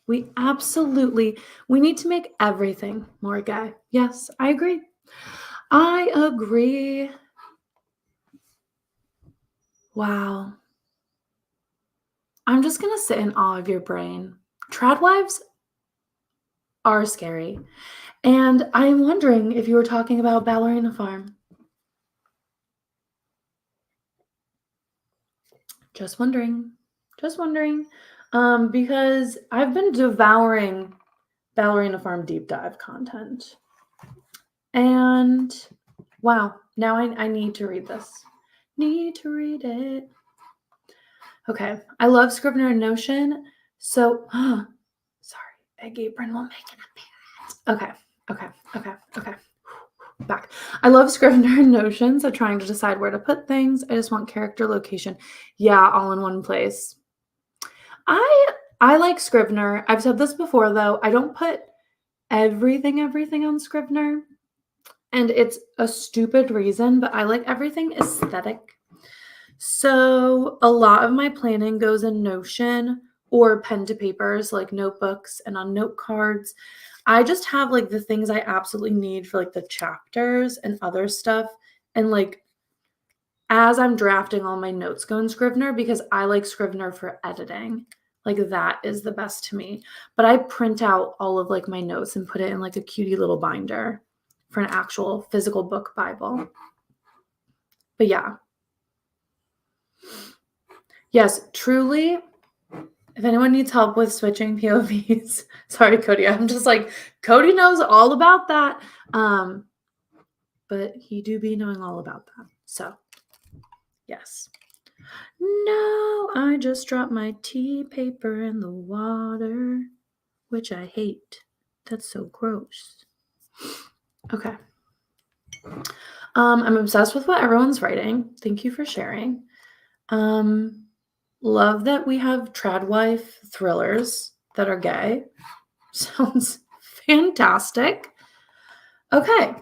We need to make everything more gay. Yes, I agree. I agree. Wow. I'm just going to sit in awe of your brain. Tradwives are scary. And I'm wondering if you were talking about Ballerina Farm. Just wondering. Because I've been devouring Ballerina Farm deep dive content. And wow, now I need to read this. Need to read it. Okay, I love Scrivener and Notion. So, sorry, Egg Apron will make an appearance. Okay. Back. I love Scrivener and Notion, so trying to decide where to put things. I just want character, location. Yeah, all in one place. I like Scrivener. I've said this before, though. I don't put everything on Scrivener. And it's a stupid reason, but I like everything aesthetic. So a lot of my planning goes in Notion or pen to papers, like notebooks and on note cards. I just have like the things I absolutely need for like the chapters and other stuff. And like as I'm drafting, all my notes go in Scrivener because I like Scrivener for editing. Like that is the best to me. But I print out all of like my notes and put it in like a cutie little binder for an actual physical book Bible. But yeah. Yes, truly. If anyone needs help with switching POVs, sorry, Cody. I'm just like, Cody knows all about that. But he do be knowing all about that. So, yes. No, I just dropped my tea paper in the water, which I hate. That's so gross. Okay. I'm obsessed with what everyone's writing. Thank you for sharing. Love that we have tradwife thrillers that are gay. Sounds fantastic. Okay.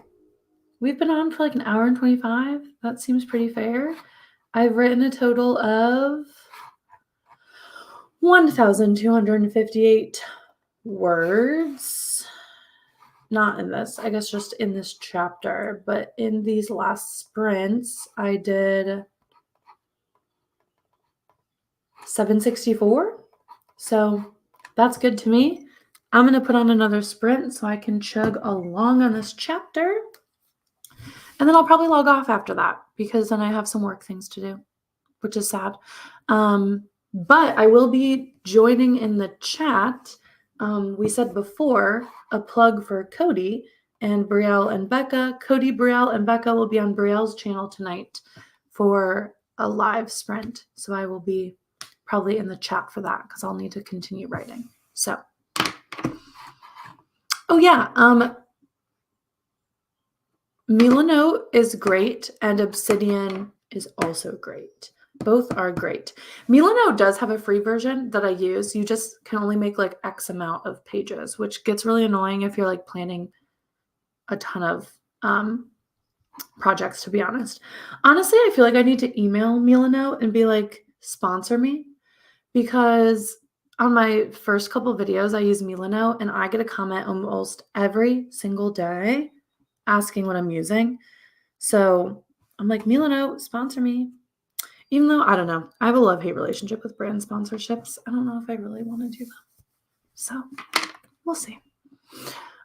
We've been on for like an hour and 25. That seems pretty fair. I've written a total of 1,258 words. Not in this, I guess just in this chapter, but in these last sprints, I did 764. So that's good to me. I'm going to put on another sprint so I can chug along on this chapter. And then I'll probably log off after that because then I have some work things to do, which is sad. But I will be joining in the chat. We said before a plug for Cody and Brielle and Becca. Cody, Brielle, and Becca will be on Brielle's channel tonight for a live sprint. So I will be probably in the chat for that because I'll need to continue writing. So, oh yeah, Milano is great and Obsidian is also great. Both are great. Milano does have a free version that I use. You just can only make like X amount of pages, which gets really annoying if you're like planning a ton of projects, to be honest. Honestly, I feel like I need to email Milano and be like, sponsor me, because on my first couple of videos, I use Milano and I get a comment almost every single day asking what I'm using. So I'm like, Milano, sponsor me. Even though, I don't know, I have a love-hate relationship with brand sponsorships. I don't know if I really want to do them. So we'll see.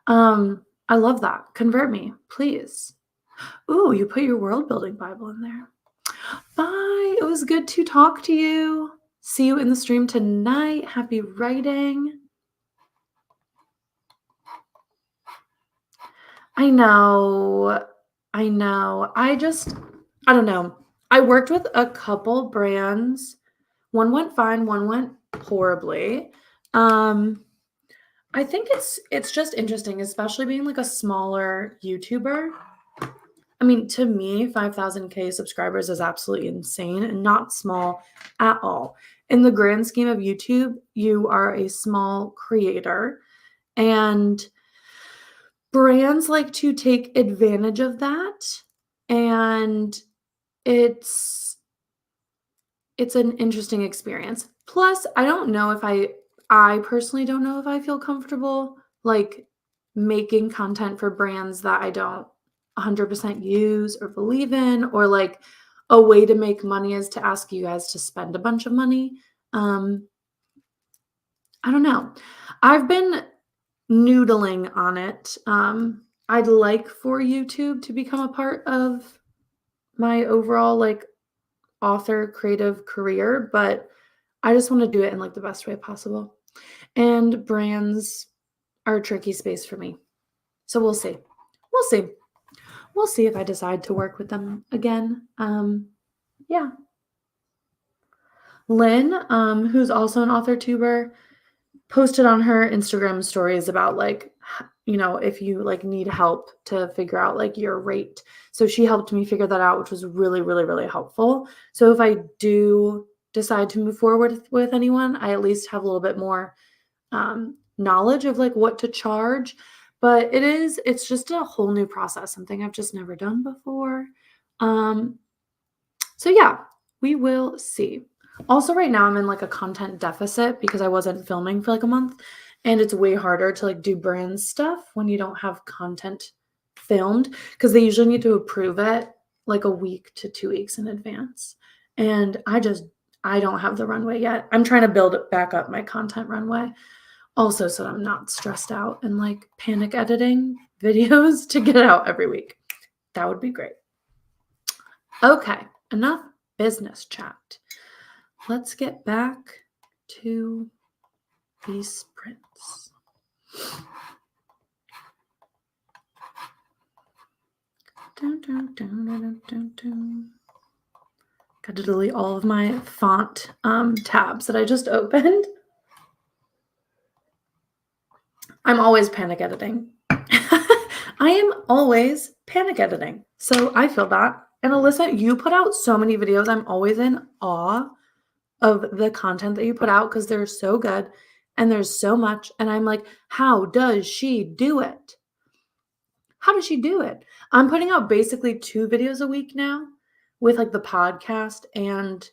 I love that. Convert me, please. Ooh, you put your world building Bible in there. Bye. It was good to talk to you. See you in the stream tonight. Happy writing. I know. I don't know. I worked with a couple brands. One went fine, one went horribly. I think it's just interesting, especially being like a smaller YouTuber. I mean, to me, 5,000K subscribers is absolutely insane and not small at all. In the grand scheme of YouTube, you are a small creator, and brands like to take advantage of that. And it's an interesting experience. Plus, I personally don't know if I feel comfortable like making content for brands that I don't 100% use or believe in, or like a way to make money is to ask you guys to spend a bunch of money. I don't know. I've been noodling on it. I'd like for YouTube to become a part of my overall like author creative career, but I just want to do it in like the best way possible. And brands are a tricky space for me. So we'll see. We'll see. We'll see if I decide to work with them again. Yeah. Lynn, who's also an author tuber, posted on her Instagram stories about like, if you like need help to figure out like your rate. So she helped me figure that out, which was really, really, really helpful. So if I do decide to move forward with anyone, I at least have a little bit more knowledge of like what to charge. But it's just a whole new process, something I've just never done before. So yeah, we will see. Also, right now I'm in like a content deficit because I wasn't filming for like a month, and it's way harder to like do brand stuff when you don't have content filmed because they usually need to approve it like a week to 2 weeks in advance. And I don't have the runway yet. I'm trying to build back up my content runway also so I'm not stressed out and like panic editing videos to get out every week. That would be great. Okay, enough business chat. Let's get back to these sprints. Got to delete all of my font tabs that I just opened. I'm always panic editing. I am always panic editing. So I feel that. And Alyssa, you put out so many videos. I'm always in awe of the content that you put out because they're so good and there's so much. And I'm like, how does she do it? How does she do it? I'm putting out basically 2 videos a week now with like the podcast and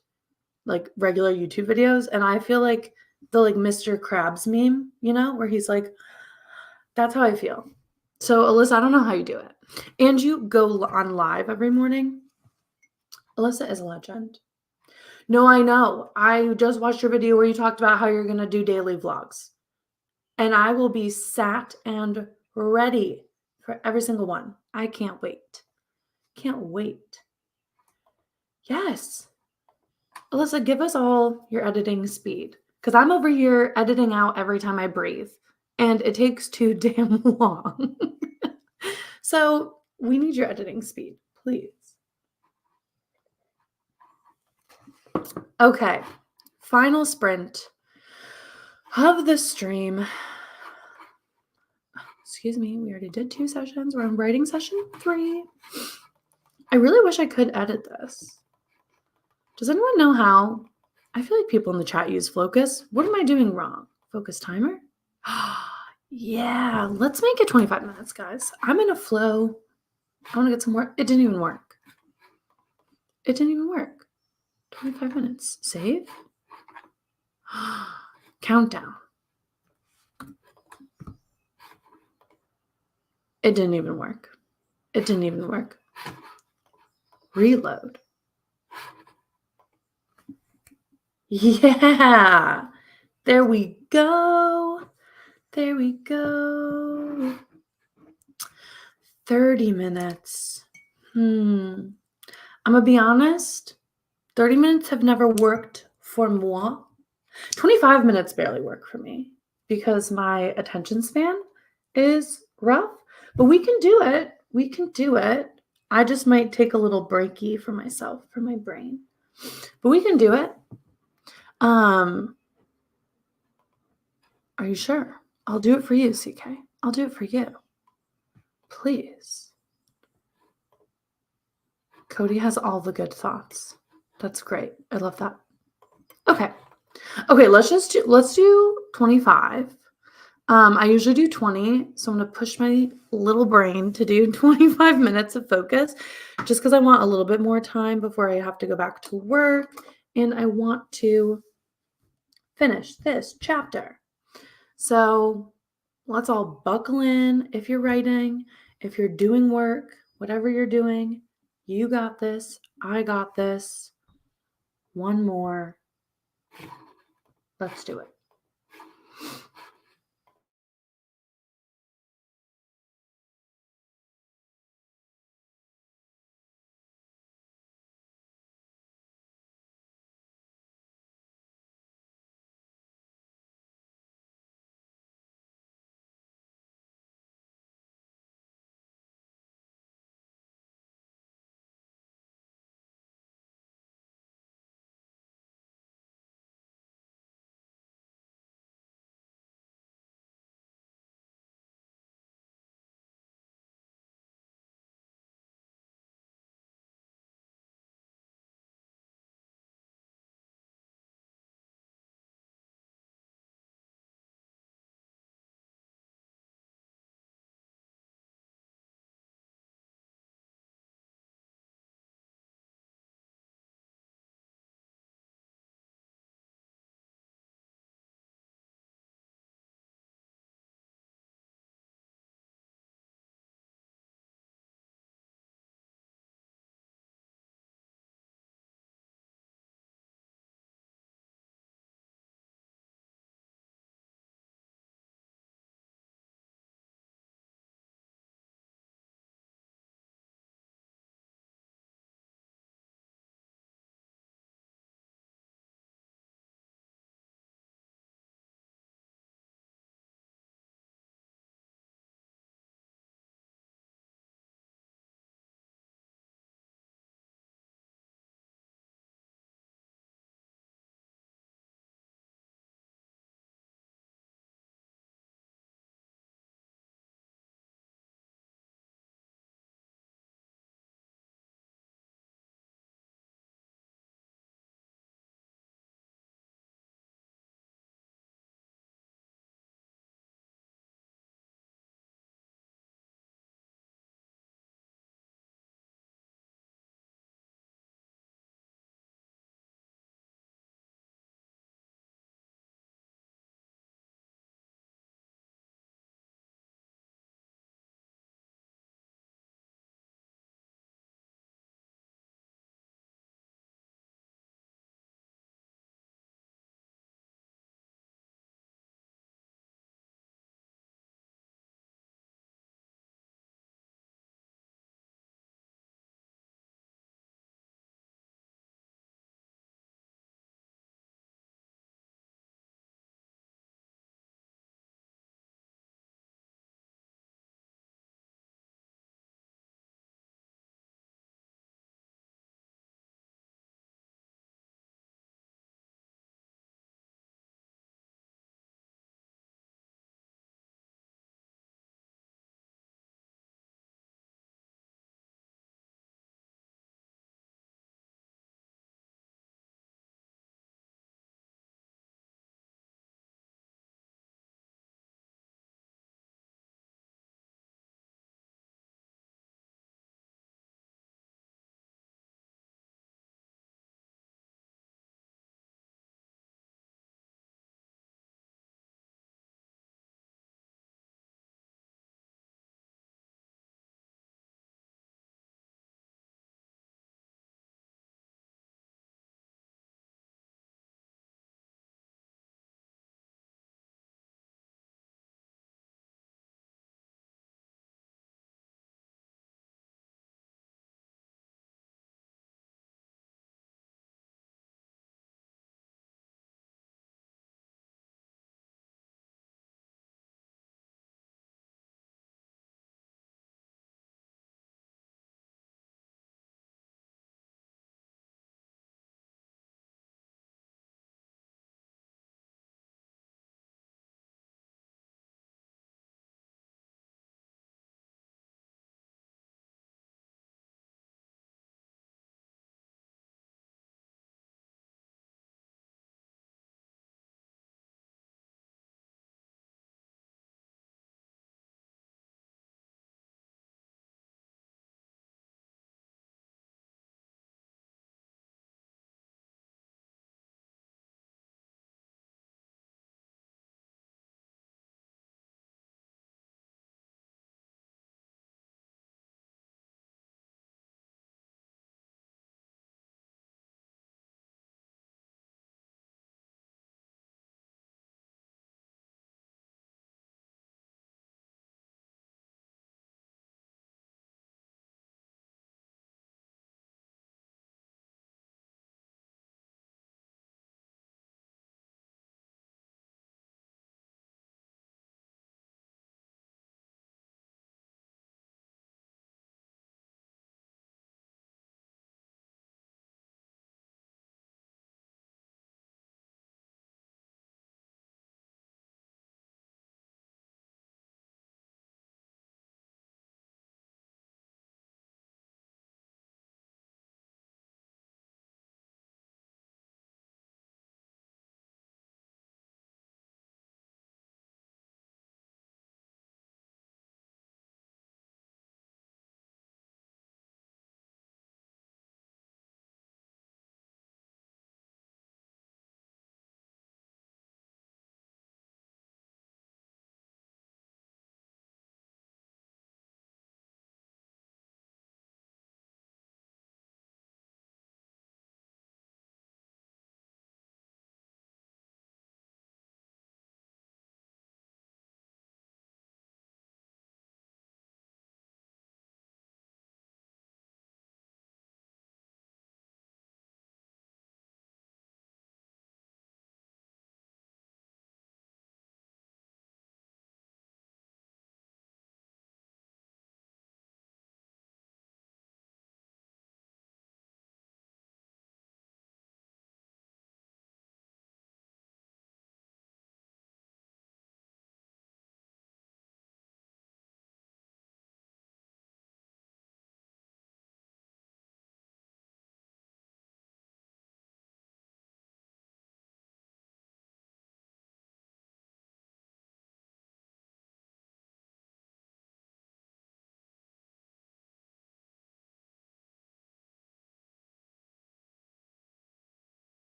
like regular YouTube videos. And I feel like the like Mr. Krabs meme, where he's like, that's how I feel. So Alyssa, I don't know how you do it. And you go on live every morning. Alyssa is a legend. No, I know. I just watched your video where you talked about how you're going to do daily vlogs. And I will be sat and ready for every single one. I can't wait. Can't wait. Yes. Alyssa, give us all your editing speed. Because I'm over here editing out every time I breathe. And it takes too damn long. So we need your editing speed, please. Okay. Final sprint of the stream. Excuse me, we already did 2 sessions. We're on writing session 3. I really wish I could edit this. Does anyone know how? I feel like people in the chat use Focus. What am I doing wrong? Focus timer? Yeah, let's make it 25 minutes, guys. I'm in a flow. I want to get some work. It didn't even work. It didn't even work. 25 minutes. Save? Countdown. It didn't even work. It didn't even work. Reload. Yeah. There we go. There we go. 30 minutes. I'm going to be honest. 30 minutes have never worked for moi. 25 minutes barely work for me because my attention span is rough. But we can do it. We can do it. I just might take a little breaky for myself, for my brain. But we can do it. Are you sure? I'll do it for you, CK. I'll do it for you. Please. Cody has all the good thoughts. That's great. I love that. Okay. Okay, let's do 25. I usually do 20, so I'm going to push my little brain to do 25 minutes of focus just because I want a little bit more time before I have to go back to work and I want to finish this chapter. So let's all buckle in. If you're writing, if you're doing work, whatever you're doing, you got this. I got this. One more. Let's do it.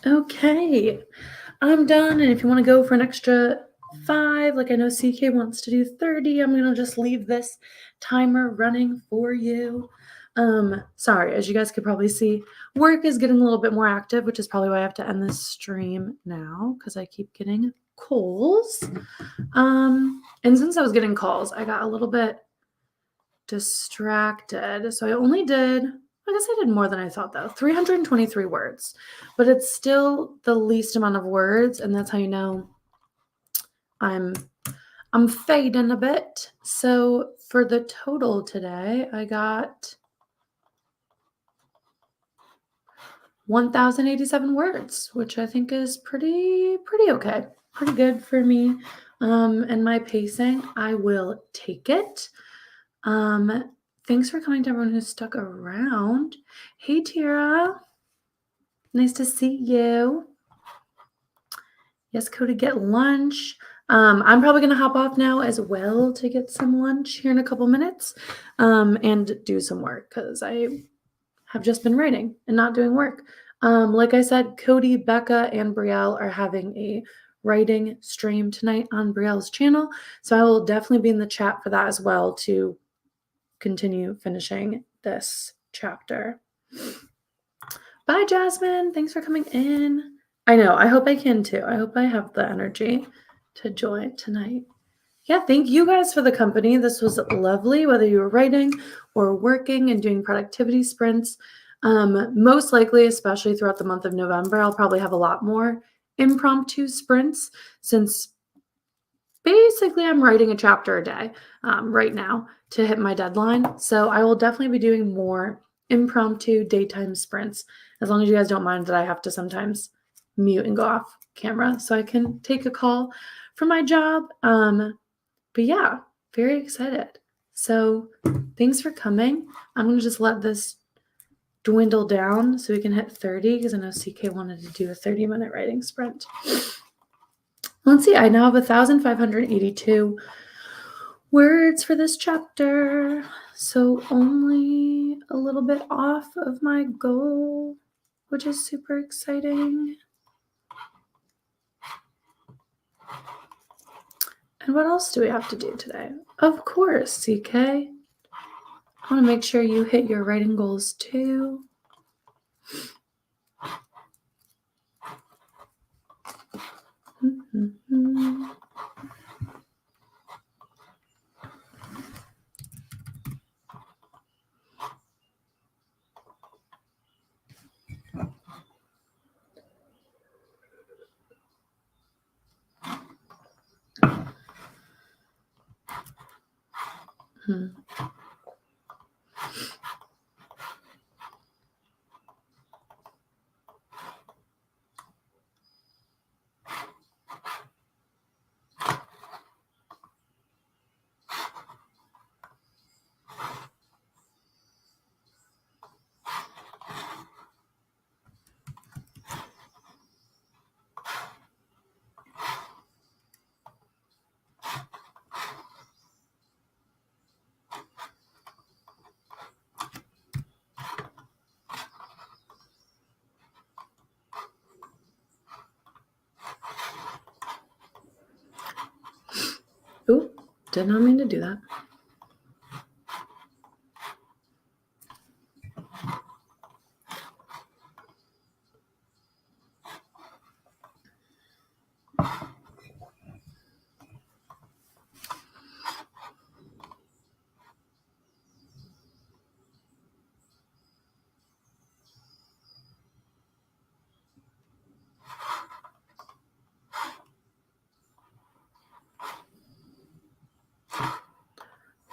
Okay, I'm done. And if you want to go for an extra 5, like I know CK wants to do 30, I'm gonna just leave this timer running for you. Sorry, as you guys could probably see, work is getting a little bit more active, which is probably why I have to end this stream now because I keep getting calls. And since I was getting calls, I got a little bit distracted. So I only did, I guess I did more than I thought though, 323 words, but it's still the least amount of words. And that's how you know I'm fading a bit. So for the total today, I got 1,087 words, which I think is pretty okay. Pretty good for me. And my pacing, I will take it. Thanks for coming to everyone who stuck around. Hey, Tara. Nice to see you. Yes, Cody, get lunch. I'm probably going to hop off now as well to get some lunch here in a couple minutes and do some work because I have just been writing and not doing work. Like I said, Cody, Becca, and Brielle are having a writing stream tonight on Brielle's channel. So I will definitely be in the chat for that as well to continue finishing this chapter. Bye, Jasmine. Thanks for coming in. I know. I hope I can too. I hope I have the energy to join tonight. Yeah, thank you guys for the company. This was lovely, whether you were writing or working and doing productivity sprints. Most likely, especially throughout the month of November, I'll probably have a lot more impromptu sprints since basically I'm writing a chapter a day right now to hit my deadline. So I will definitely be doing more impromptu daytime sprints, as long as you guys don't mind that I have to sometimes mute and go off camera so I can take a call for my job. But yeah, very excited. So thanks for coming. I'm going to just let this dwindle down so we can hit 30 because I know CK wanted to do a 30-minute writing sprint. Let's see, I now have 1,582 words for this chapter, so only a little bit off of my goal, which is super exciting. And what else do we have to do today? Of course, CK. I want to make sure you hit your writing goals too. Ooh, did not mean to do that.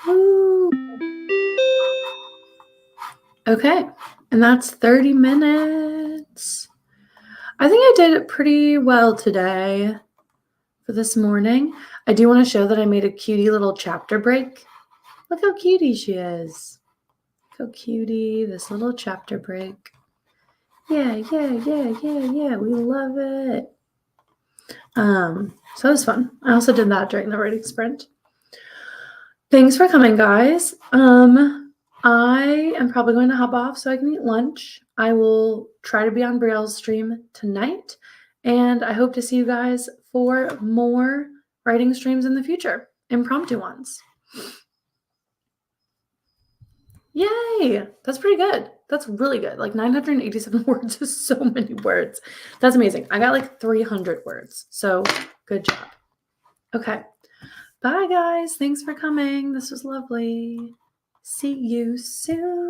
Woo. Okay, and that's 30 minutes. I think I did it pretty well today for this morning. I do want to show that I made a cutie little chapter break. Look how cutie she is. Look how cutie, this little chapter break. Yeah. We love it. So it was fun. I also did that during the writing sprint. Thanks for coming, guys. I am probably going to hop off so I can eat lunch. I will try to be on Brielle's stream tonight, and I hope to see you guys for more writing streams in the future, impromptu ones. Yay! That's pretty good. That's really good. Like 987 words is so many words. That's amazing. I got like 300 words. So good job. Okay. Bye, guys. Thanks for coming. This was lovely. See you soon.